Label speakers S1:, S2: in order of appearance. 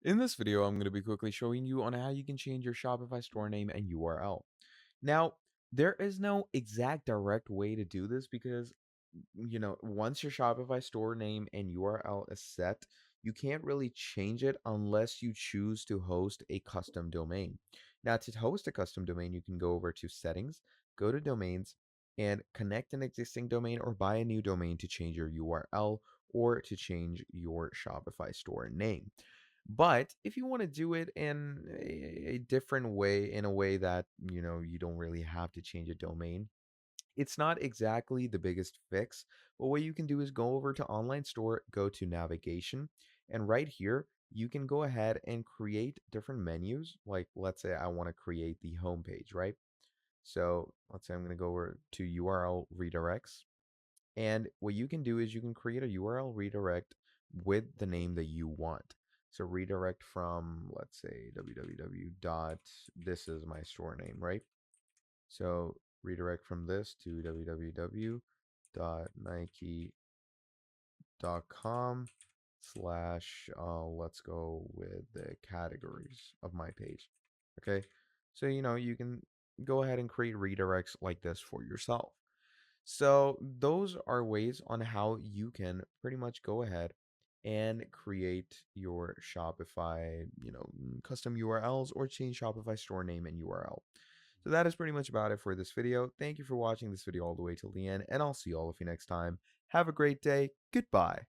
S1: In this video, I'm going to be quickly showing you on how you can change your Shopify store name and URL. Now, there is no exact direct way to do this because, once your Shopify store name and URL is set, you can't really change it unless you choose to host a custom domain. Now, to host a custom domain, you can go over to settings, go to domains, and connect an existing domain or buy a new domain to change your URL or to change your Shopify store name. But if you want to do it in a different way, in a way that, you don't really have to change a domain, it's not exactly the biggest fix. But what you can do is go over to online store, go to navigation, and right here, you can go ahead and create different menus. Like, let's say I want to create the home page, right? So let's say I'm going to go over to URL redirects. And what you can do is you can create a URL redirect with the name that you want. So redirect from, let's say, www dot, this is my store name, right? So redirect from this to www dot nike dot com slash, let's go with the categories of my page. Okay. So, you can go ahead and create redirects like this for yourself. So those are ways on how you can pretty much go ahead and create your Shopify, custom URLs or change Shopify store name and URL. So that is pretty much about it for this video. Thank you for watching this video all the way till the end, and I'll see all of you next time. Have a great day. Goodbye.